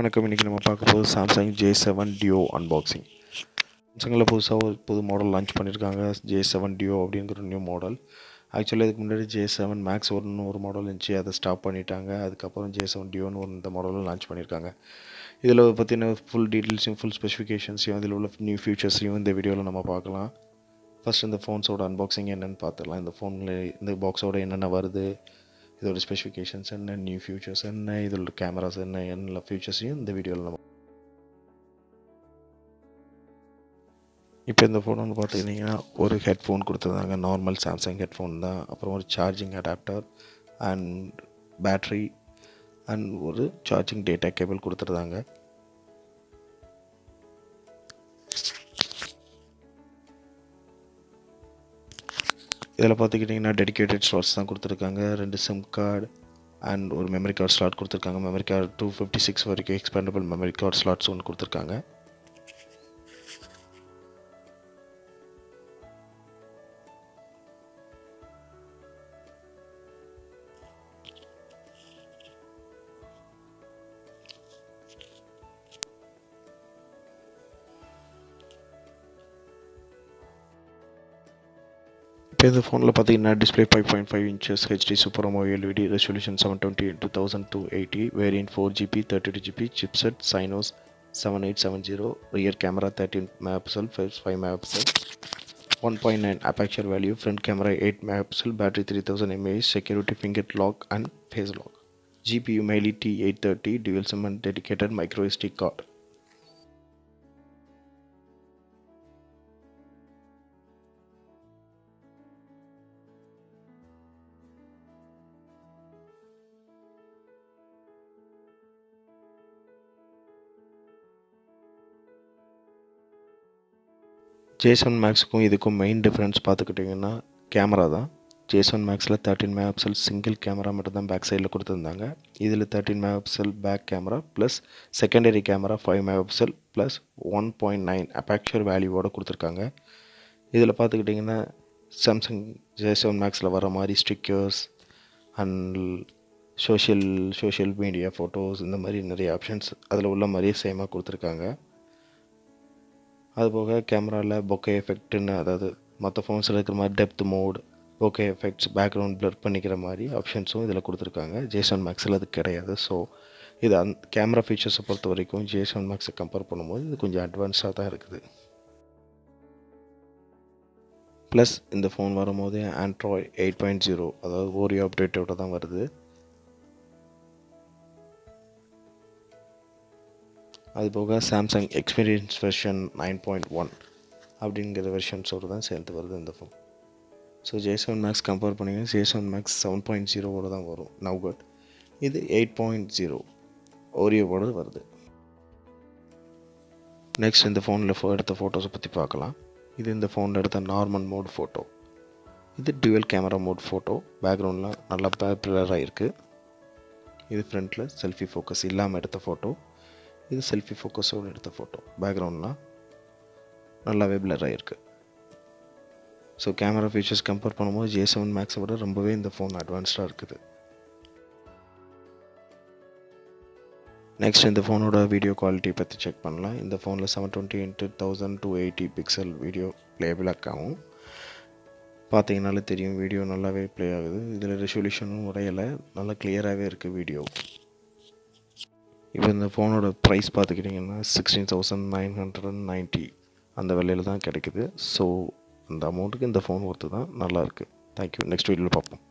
வணக்கம். இன்றைக்கி நம்ம பார்க்க போகிறது சாம்சங் J7 டியோ அன்பாக்சிங். சாம்சங்கில் புதுசாக ஒரு புது மாடல் லான்ச் பண்ணியிருக்காங்க. J7 டியோ அப்படிங்கிற நியூ மாடல். ஆக்சுவலி இதுக்கு முன்னாடி J7 மேக்ஸ் ஒரு மாடல் இருந்துச்சு, அதை ஸ்டாப் பண்ணிட்டாங்க. அதுக்கப்புறம் J7 டியோன்னு இந்த மாடலும் லான்ச் பண்ணியிருக்காங்க. இதில் பற்றின ஃபுல் டீட்டெயில்ஸையும் ஃபுல் ஸ்பெசிஃபிகேஷன்ஸையும் இதில் உள்ள நியூ ஃபியூச்சர்ஸையும் இந்த வீடியோவில் நம்ம பார்க்கலாம். ஃபஸ்ட் இந்த ஃபோன்ஸோட அன்பாக்சிங் என்னென்னு பார்த்துக்கலாம். இந்த ஃபோனில் இந்த பாக்ஸோட என்னென்ன வருது, இதோட ஸ்பெசிஃபிகேஷன்ஸ் என்ன, நியூ ஃபியூச்சர்ஸ் என்ன, இதோட கேமராஸ் என்ன, எல்லா ஃபியூச்சர்ஸையும் இந்த வீடியோவில் நம்ம இப்போ இந்த ஃபோன் வந்து பார்த்துக்கிட்டிங்கன்னா ஒரு ஹெட்ஃபோன் கொடுத்துருந்தாங்க. நார்மல் சாம்சங் ஹெட்ஃபோன் தான். அப்புறம் ஒரு charging adapter and battery and ஒரு சார்ஜிங் டேட்டா கேபிள் கொடுத்துருந்தாங்க. இதில் பார்த்துக்கிட்டிங்கன்னா டெடிகேட்டட் ஸ்லாட்ஸ் தான் கொடுத்துருக்காங்க. 2 சிம் கார்டு அண்ட் ஒரு மெமரி கார்டு ஸ்லாட் கொடுத்துருக்காங்க. மெமரி கார்டு 256 வரைக்கும் எக்ஸ்பேண்டபிள் மெமரி கார்டு ஸ்லாட்ஸ் ஒன்று கொடுத்துருக்காங்க. இப்போ இந்த ஃபோனில் பார்த்தீங்கன்னா display 5.5 inches HD super AMOLED LED, resolution 720x1080, variant 4GB 32GB, chipset Exynos 7870, rear camera 13 megapixel 5 megapixel, 1.9 aperture value, front camera 8 megapixel, battery 3000 mAh, security finger lock and face lock, GPU Mali T830, dual SIM and dedicated micro SD card. J7 மேக்ஸுக்கும் இதுக்கும் main difference பார்த்துக்கிட்டிங்கன்னா camera தான். J7 மேக்ஸில் 13 megapixel single camera மட்டும் தான் back சைடில் கொடுத்துருந்தாங்க. இதில் 13 megapixel back camera plus secondary camera 5 megapixel plus 1.9 aperture வேல்யூவோடு கொடுத்துருக்காங்க. இதில் பார்த்துக்கிட்டிங்கன்னா சாம்சங் J7 மேக்ஸில் வர மாதிரி stickers and social media photos இந்த மாதிரி நிறைய ஆப்ஷன்ஸ் அதில் உள்ள மாதிரியே சேமாக கொடுத்துருக்காங்க. அதுபோக கேமராவில் பொக்கே எஃபெக்ட்னு, அதாவது மற்ற ஃபோன்ஸில் இருக்கிற மாதிரி depth mode, bokeh effects, background blur பண்ணிக்கிற மாதிரி ஆப்ஷன்ஸும் இதில் கொடுத்துருக்காங்க. J7 மேக்ஸில் அது கிடையாது. ஸோ இது கேமரா ஃபீச்சர்ஸை பொறுத்த வரைக்கும் J7 மேக்ஸை கம்பேர் பண்ணும்போது இது கொஞ்சம் அட்வான்ஸாக தான் இருக்குது. ப்ளஸ் இந்த ஃபோன் வரும்போது ஆண்ட்ராய்ட் 8.0, அதாவது ஓரியோ அப்டேட்டோடு தான் வருது. அதுபோக சாம்சங் எக்ஸ்பீரியன்ஸ் வெர்ஷன் 9.1 அப்படிங்கிற வெர்ஷன்ஸோடு தான் சேர்ந்து வருது இந்த phone. So J7 maths compare பண்ணிங்கன்னா J7 மேக்ஸ் 7.0 தான் வரும் நவ்கட். இது 8.0 ஓரியோவோடு வருது. நெக்ஸ்ட் இந்த ஃபோனில் எடுத்த ஃபோட்டோஸை பற்றி பார்க்கலாம். இது இந்த ஃபோனில் எடுத்த நார்மல் மோட் ஃபோட்டோ. இது டுவல் கேமரா மோட் ஃபோட்டோ. பேக்ரவுண்டில் நல்லா பிளராக இருக்குது. இது ஃப்ரண்ட்டில் செல்ஃபி ஃபோக்கஸ் இல்லாமல் எடுத்த ஃபோட்டோ. இது செல்ஃபி ஃபோக்கஸோடு எடுத்த ஃபோட்டோ. பேக்ரவுண்ட்லாம் நல்லாவே பிளராக இருக்குது. ஸோ கேமரா ஃபீச்சர்ஸ் கம்பேர் பண்ணும்போது J7 மேக்ஸை விட ரொம்பவே இந்த ஃபோன் அட்வான்ஸ்டாக இருக்குது. நெக்ஸ்ட் இந்த ஃபோனோட வீடியோ குவாலிட்டி பற்றி செக் பண்ணலாம். இந்த ஃபோனில் 720x1080 பிக்சல் வீடியோ ப்ளேபேக் ஆகும். பார்த்தீங்கனாலே தெரியும் வீடியோ நல்லாவே ப்ளே ஆகுது. இதில் ரெசல்யூஷனும் உடையலை, நல்லா கிளியராகவே இருக்குது வீடியோ. இப்போ இந்த ஃபோனோட ப்ரைஸ் பார்த்துக்கிட்டிங்கன்னா 16,990 அந்த விலையில் தான் கிடைக்குது. ஸோ அந்த அமௌண்ட்டுக்கு இந்த ஃபோன் ஒர்த்து தான், நல்லாயிருக்கு. தேங்க்யூ. நெக்ஸ்ட் வீடியோவில் பார்ப்போம்.